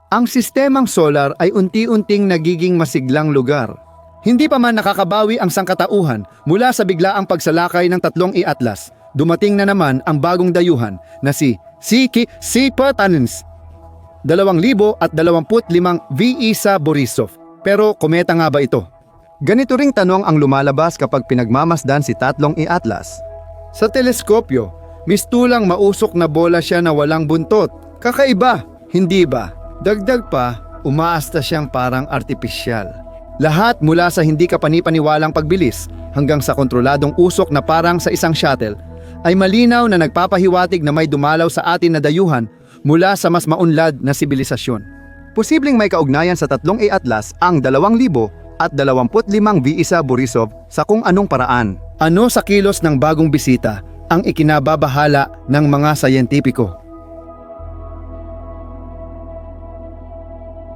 ang sistemang solar ay unti-unting nagiging masiglang lugar. Hindi pa man nakakabawi ang sangkatauhan mula sa biglaang pagsalakay ng tatlong i-atlas, dumating na naman ang bagong dayuhan na si Pertanens 2025 V-Isa Borisov. Pero kometa nga ba ito? Ganito ring tanong ang lumalabas kapag pinagmamasdan si tatlong i-atlas. Sa teleskopyo, mistulang mausok na bola siya na walang buntot. Kakaiba, hindi ba? Dagdag pa, umaasta siyang parang artipisyal. Lahat mula sa hindi kapanipaniwalang pagbilis hanggang sa kontroladong usok na parang sa isang shuttle ay malinaw na nagpapahiwatig na may dumalaw sa atin na dayuhan mula sa mas maunlad na sibilisasyon. Posibleng may kaugnayan sa tatlong i-atlas ang 2025 V-Isa Borisov sa kung anong paraan. Ano sa kilos ng bagong bisita ang ikinababahala ng mga sayentipiko?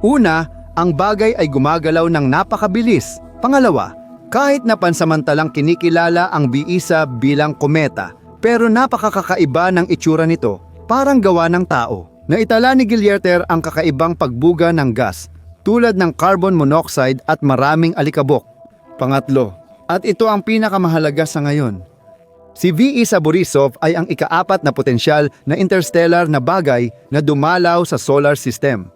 Una, ang bagay ay gumagalaw ng napakabilis. Pangalawa, kahit na pansamantalang kinikilala ang V-Isa bilang kometa, pero napakakaiba ng itsura nito, parang gawa ng tao. Naitala ni Guillerter ang kakaibang pagbuga ng gas, tulad ng carbon monoxide at maraming alikabok. Pangatlo, at ito ang pinakamahalaga sa ngayon. Si V-Isa Borisov ay ang ika-4 na potensyal na interstellar na bagay na dumalaw sa solar system.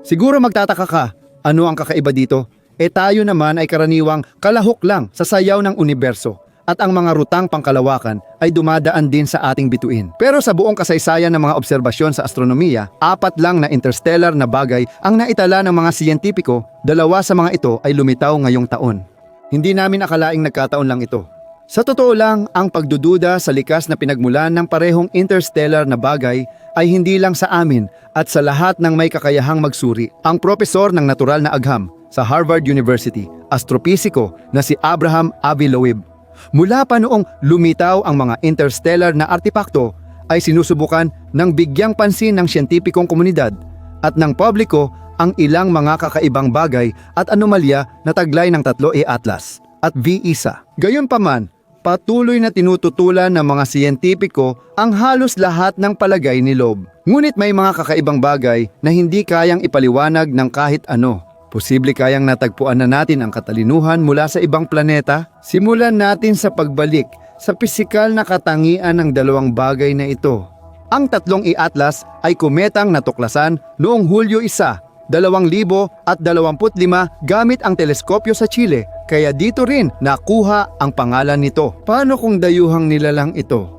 Siguro magtataka ka, ano ang kakaiba dito? Tayo naman ay karaniwang kalahok lang sa sayaw ng universo at ang mga rutang pangkalawakan ay dumadaan din sa ating bituin. Pero sa buong kasaysayan ng mga obserbasyon sa astronomiya, 4 lang na interstellar na bagay ang naitala ng mga siyentipiko, 2 sa mga ito ay lumitaw ngayong taon. Hindi namin akalaing nagkataon lang ito. Sa totoo lang, ang pagdududa sa likas na pinagmulan ng parehong interstellar na bagay ay hindi lang sa amin at sa lahat ng may kakayahang magsuri. Ang propesor ng natural na agham sa Harvard University, astropisiko na si Abraham Avi-Loeb. Mula pa noong lumitaw ang mga interstellar na artipakto ay sinusubukan ng bigyang pansin ng siyentipikong komunidad at ng publiko ang ilang mga kakaibang bagay at anomalya na taglay ng tatlo i-atlas at V-Isa. Gayunpaman, patuloy na tinututulan ng mga siyentipiko ang halos lahat ng palagay ni Loeb. Ngunit may mga kakaibang bagay na hindi kayang ipaliwanag ng kahit ano. Posible kayang natagpuan na natin ang katalinuhan mula sa ibang planeta? Simulan natin sa pagbalik sa pisikal na katangian ng dalawang bagay na ito. Ang tatlong i-atlas ay kometang natuklasan noong Hulyo 1, 2025 gamit ang teleskopyo sa Chile, kaya dito rin nakuha ang pangalan nito. Paano kung dayuhang nilalang ito?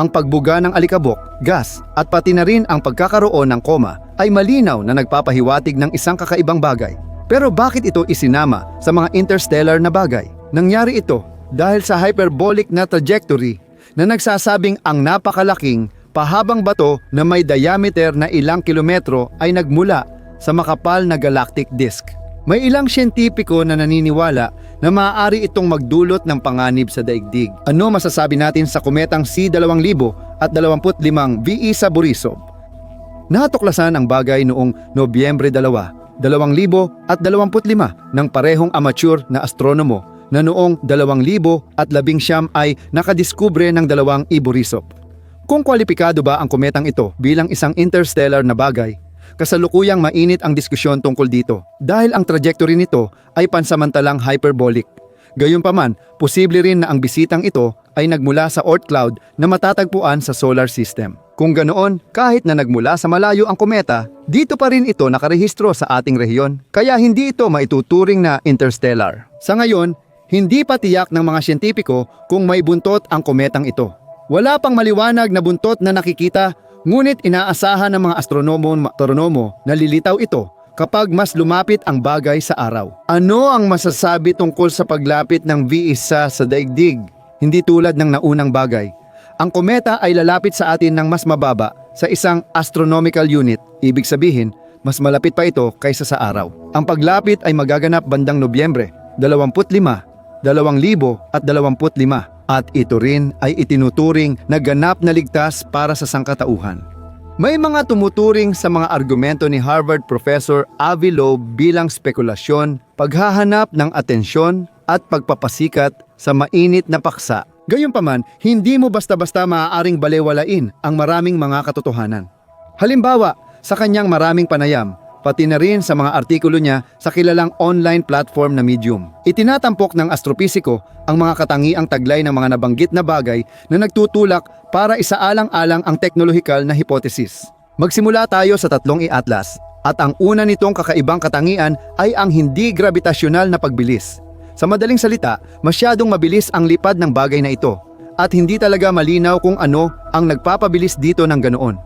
Ang pagbuga ng alikabok, gas at pati na rin ang pagkakaroon ng koma ay malinaw na nagpapahiwatig ng isang kakaibang bagay. Pero bakit ito isinama sa mga interstellar na bagay? Nangyari ito dahil sa hyperbolic na trajectory na nagsasabing ang napakalaking pahabang bato na may diameter na ilang kilometro ay nagmula sa makapal na galactic disk. May ilang siyentipiko na naniniwala na maaari itong magdulot ng panganib sa daigdig. Ano masasabi natin sa kometang C-2025 V-Isa Borisov? Natuklasan ang bagay noong Nobyembre 2, 2025 ng parehong amateur na astronomo na noong 2019 ay nakadiskubre ng 2 i-Borisov. Kung kwalipikado ba ang kometang ito bilang isang interstellar na bagay, kasalukuyang mainit ang diskusyon tungkol dito dahil ang trajectory nito ay pansamantalang hyperbolic. Gayunpaman, posible rin na ang bisitang ito ay nagmula sa Oort cloud na matatagpuan sa solar system. Kung ganoon, kahit na nagmula sa malayo ang kometa, dito pa rin ito nakarehistro sa ating rehiyon, kaya hindi ito maituturing na interstellar. Sa ngayon, hindi pa tiyak ng mga siyentipiko kung may buntot ang kometang ito. Wala pang maliwanag na buntot na nakikita, ngunit inaasahan ng mga astronomo na lilitaw ito kapag mas lumapit ang bagay sa araw. Ano ang masasabi tungkol sa paglapit ng V-Isa sa daigdig? Hindi tulad ng naunang bagay. Ang kometa ay lalapit sa atin ng mas mababa sa isang astronomical unit. Ibig sabihin, mas malapit pa ito kaysa sa araw. Ang paglapit ay magaganap bandang Nobyembre 25, 2025 at ito rin ay itinuturing na ganap na ligtas para sa sangkatauhan. May mga tumuturing sa mga argumento ni Harvard Professor Avi Loeb bilang spekulasyon, paghahanap ng atensyon at pagpapasikat sa mainit na paksa. Gayunpaman, hindi mo basta-basta maaaring balewalain ang maraming mga katotohanan. Halimbawa, sa kanyang maraming panayam, pati na rin sa mga artikulo niya sa kilalang online platform na Medium. Itinatampok ng astropisiko ang mga katangiang taglay ng mga nabanggit na bagay na nagtutulak para isaalang-alang ang teknolohikal na hipotesis. Magsimula tayo sa tatlong i-atlas, at ang una nitong kakaibang katangian ay ang hindi gravitasyonal na pagbilis. Sa madaling salita, masyadong mabilis ang lipad ng bagay na ito, at hindi talaga malinaw kung ano ang nagpapabilis dito ng ganoon.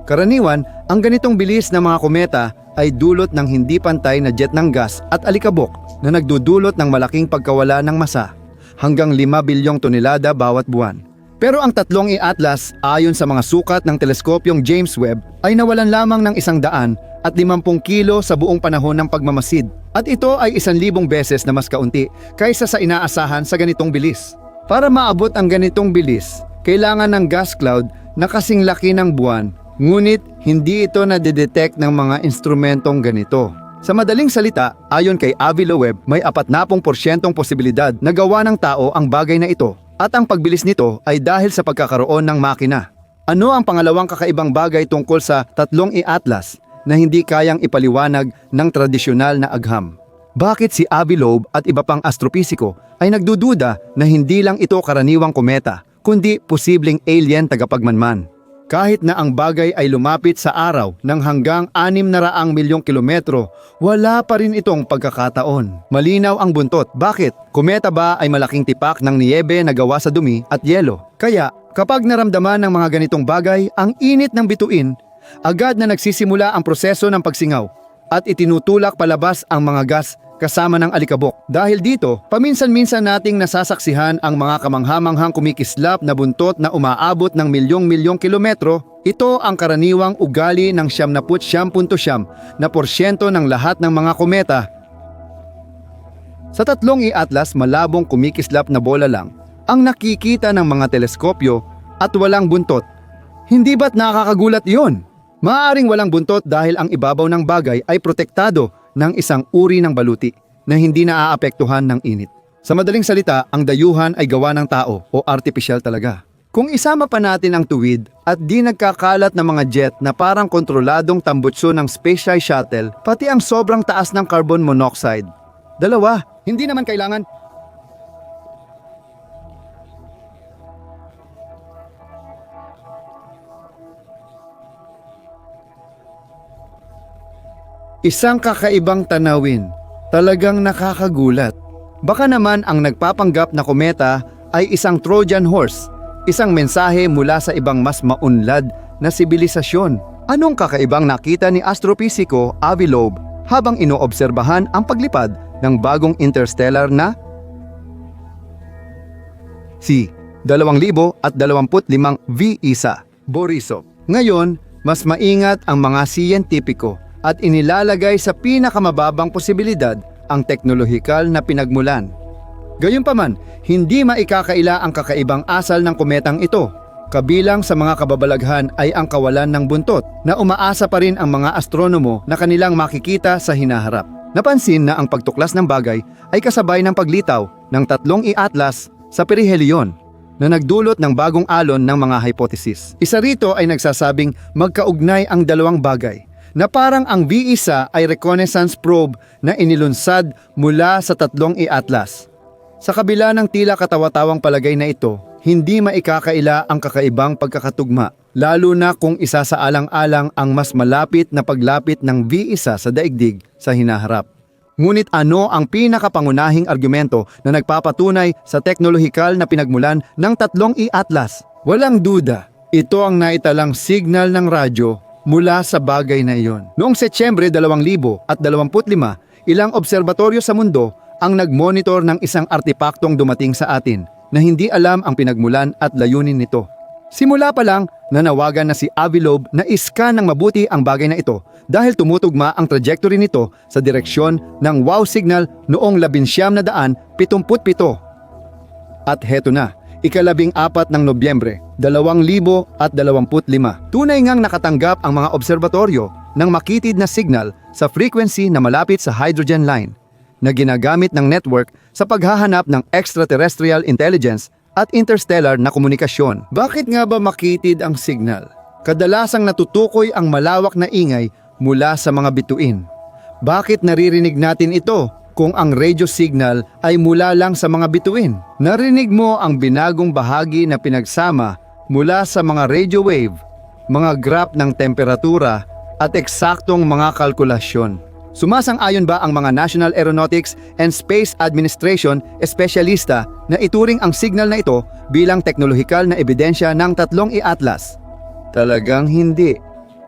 Karaniwan, ang ganitong bilis ng mga kometa ay dulot ng hindi pantay na jet ng gas at alikabok na nagdudulot ng malaking pagkawala ng masa, hanggang 5 bilyong tonelada bawat buwan. Pero ang tatlong i-atlas, ayon sa mga sukat ng teleskopyong James Webb, ay nawalan lamang ng 150 kilo sa buong panahon ng pagmamasid. At ito ay 1,000 beses na mas kaunti kaysa sa inaasahan sa ganitong bilis. Para maabot ang ganitong bilis, kailangan ng gas cloud na kasing laki ng buwan, ngunit hindi ito nadidetect ng mga instrumentong ganito. Sa madaling salita, ayon kay Avi Loeb, may 40% posibilidad na gawa ng tao ang bagay na ito, at ang pagbilis nito ay dahil sa pagkakaroon ng makina. Ano ang pangalawang kakaibang bagay tungkol sa tatlong i-atlas na hindi kayang ipaliwanag ng tradisyonal na agham? Bakit si Avi Loeb at iba pang astropisiko ay nagdududa na hindi lang ito karaniwang kometa, kundi posibleng alien tagapagmanman? Kahit na ang bagay ay lumapit sa araw ng hanggang 600 milyong kilometro, wala pa rin itong pagkakataon. Malinaw ang buntot. Bakit? Kometa ba ay malaking tipak ng niyebe na gawa sa dumi at yelo? Kaya, kapag naramdaman ng mga ganitong bagay ang init ng bituin, agad na nagsisimula ang proseso ng pagsingaw at itinutulak palabas ang mga gas kasama ng alikabok. Dahil dito, paminsan-minsan nating nasasaksihan ang mga kamanghamanghang kumikislap na buntot na umaabot ng milyong-milyong kilometro. Ito ang karaniwang ugali ng 99.9% ng lahat ng mga kometa. Sa tatlong i-atlas, malabong kumikislap na bola lang ang nakikita ng mga teleskopyo at walang buntot. Hindi ba't nakakagulat iyon? Maaaring walang buntot dahil ang ibabaw ng bagay ay protektado ng isang uri ng baluti na hindi naaapektuhan ng init. Sa madaling salita, ang dayuhan ay gawa ng tao o artificial talaga. Kung isama pa natin ang tuwid at di nagkakalat ng mga jet na parang kontroladong tambutso ng Space Shuttle, pati ang sobrang taas ng carbon monoxide. Dalawa, hindi naman kailangan. Isang kakaibang tanawin, talagang nakakagulat. Baka naman ang nagpapanggap na kometa ay isang Trojan horse, isang mensahe mula sa ibang mas maunlad na sibilisasyon. Anong kakaibang nakita ni astropisiko Avi Loeb habang inoobserbahan ang paglipad ng bagong interstellar na si 2025 V-1 Borisov? Ngayon, mas maingat ang mga siyentipiko at inilalagay sa pinakamababang posibilidad ang teknolohikal na pinagmulan. Gayunpaman, hindi maikakaila ang kakaibang asal ng kometang ito. Kabilang sa mga kababalaghan ay ang kawalan ng buntot na umaasa pa rin ang mga astronomo na kanilang makikita sa hinaharap. Napansin na ang pagtuklas ng bagay ay kasabay ng paglitaw ng tatlong i-atlas sa perihelion na nagdulot ng bagong alon ng mga hypothesis. Isa rito ay nagsasabing magkaugnay ang dalawang bagay, na parang ang V-1 ay reconnaissance probe na inilunsad mula sa tatlong i-atlas. Sa kabila ng tila katawa-tawang palagay na ito, hindi maikakaila ang kakaibang pagkakatugma, lalo na kung isasaalang-alang ang mas malapit na paglapit ng V-1 sa daigdig sa hinaharap. Ngunit ano ang pinakapangunahing argumento na nagpapatunay sa teknolohikal na pinagmulan ng tatlong i-atlas? Walang duda, ito ang naitalang signal ng radyo mula sa bagay na iyon. Noong Setyembre 2025, ilang obserbatoryo sa mundo ang nagmonitor ng isang artepaktong dumating sa atin na hindi alam ang pinagmulan at layunin nito. Simula pa lang, nanawagan na si Avi Loeb na iskan ng mabuti ang bagay na ito dahil tumutugma ang trajectory nito sa direksyon ng wow signal noong 1977. At heto na, ika-14 ng Nobyembre 2025. Tunay ngang nakatanggap ang mga obserbatoryo ng makitid na signal sa frequency na malapit sa hydrogen line na ginagamit ng network sa paghahanap ng extraterrestrial intelligence at interstellar na komunikasyon. Bakit nga ba makitid ang signal? Kadalasang natutukoy ang malawak na ingay mula sa mga bituin. Bakit naririnig natin ito kung ang radio signal ay mula lang sa mga bituin? Narinig mo ang binagong bahagi na pinagsama mula sa mga radio wave, mga graph ng temperatura at eksaktong mga kalkulasyon. Sumasang-ayon ba ang mga National Aeronautics and Space Administration espesyalista na ituring ang signal na ito bilang teknolohikal na ebidensya ng tatlong i-atlas? Talagang hindi.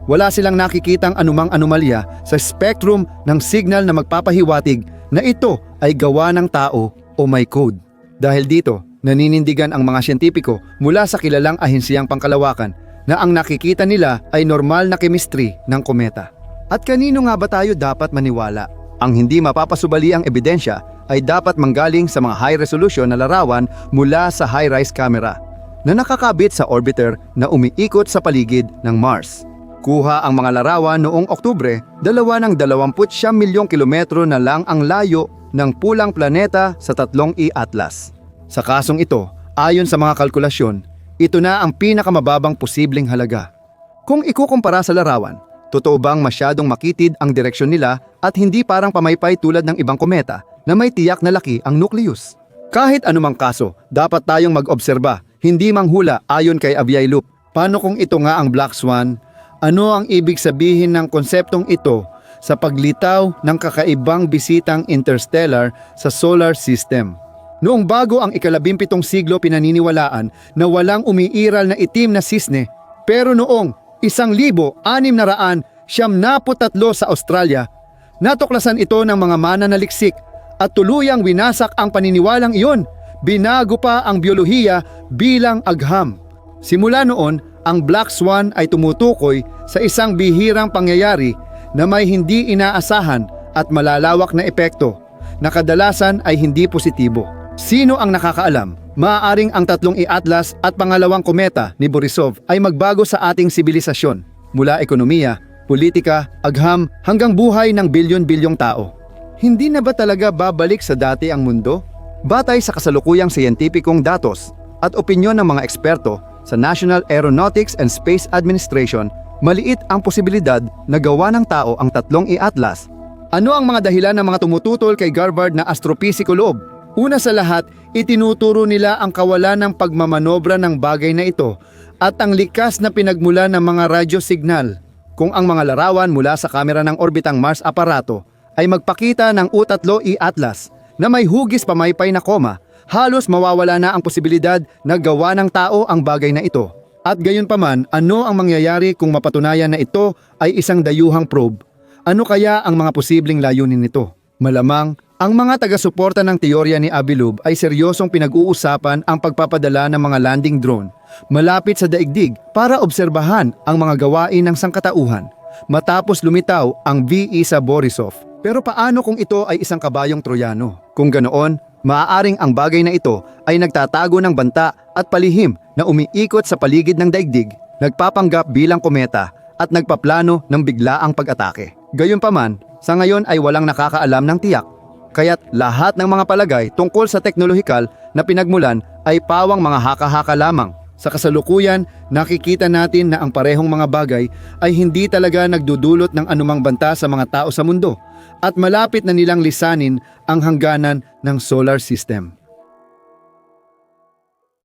Wala silang nakikitang anumang anomalya sa spectrum ng signal na magpapahiwatig na ito ay gawa ng tao o may code. Dahil dito, naninindigan ang mga siyentipiko mula sa kilalang ahensiyang pangkalawakan na ang nakikita nila ay normal na chemistry ng kometa. At kanino nga ba tayo dapat maniwala? Ang hindi mapapasubaliang ebidensya ay dapat manggaling sa mga high-resolution na larawan mula sa high-rise camera na nakakabit sa orbiter na umiikot sa paligid ng Mars. Kuha ang mga larawan noong Oktubre, 29 milyong kilometro na lang ang layo ng pulang planeta sa tatlong i-atlas. Sa kasong ito, ayon sa mga kalkulasyon, ito na ang pinakamababang posibleng halaga. Kung ikukumpara sa larawan, totoo bang masyadong makitid ang direksyon nila at hindi parang pamaypay tulad ng ibang kometa na may tiyak na laki ang nucleus? Kahit anumang kaso, dapat tayong mag-obserba, hindi manghula ayon kay Avialoop. Paano kung ito nga ang Black Swan? Ano ang ibig sabihin ng konseptong ito sa paglitaw ng kakaibang bisitang interstellar sa solar system? Noong bago ang ika-17 siglo pinaniniwalaan na walang umiiral na itim na sisne, pero noong 1673 sa Australia, natuklasan ito ng mga mananaliksik at tuluyang winasak ang paniniwalang iyon. Binago pa ang biyolohiya bilang agham. Simula noon, ang Black Swan ay tumutukoy sa isang bihirang pangyayari na may hindi inaasahan at malalawak na epekto na kadalasan ay hindi positibo. Sino ang nakakaalam? Maaaring ang tatlong i-atlas at pangalawang kometa ni Borisov ay magbago sa ating sibilisasyon mula ekonomiya, politika, agham hanggang buhay ng bilyon-bilyong tao. Hindi na ba talaga babalik sa dati ang mundo? Batay sa kasalukuyang siyentipikong datos at opinyon ng mga eksperto sa National Aeronautics and Space Administration, maliit ang posibilidad na gawa ng tao ang tatlong i-atlas. Ano ang mga dahilan ng mga tumututol kay Harvard na astropisikolog? Una sa lahat, itinuturo nila ang kawalan ng pagmamanobra ng bagay na ito at ang likas na pinagmula ng mga radyo signal. Kung ang mga larawan mula sa kamera ng orbitang Mars aparato ay magpakita ng U3 i-atlas na may hugis pamaypay na koma, halos mawawala na ang posibilidad na gawa ng tao ang bagay na ito. At gayunpaman, ano ang mangyayari kung mapatunayan na ito ay isang dayuhang probe? Ano kaya ang mga posibleng layunin nito? Malamang, ang mga taga-suporta ng teorya ni Aviloop ay seryosong pinag-uusapan ang pagpapadala ng mga landing drone malapit sa daigdig para obserbahan ang mga gawain ng sangkatauhan matapos lumitaw ang V-isa Borisov. Pero paano kung ito ay isang kabayong Troyano? Kung ganoon, maaaring ang bagay na ito ay nagtatago ng banta at palihim na umiikot sa paligid ng daigdig, nagpapanggap bilang kometa at nagpaplano ng biglaang pag-atake. Gayunpaman, sa ngayon ay walang nakakaalam ng tiyak. Kaya't lahat ng mga palagay tungkol sa teknolohikal na pinagmulan ay pawang mga haka-haka lamang. Sa kasalukuyan, nakikita natin na ang parehong mga bagay ay hindi talaga nagdudulot ng anumang banta sa mga tao sa mundo at malapit na nilang lisanin ang hangganan ng solar system.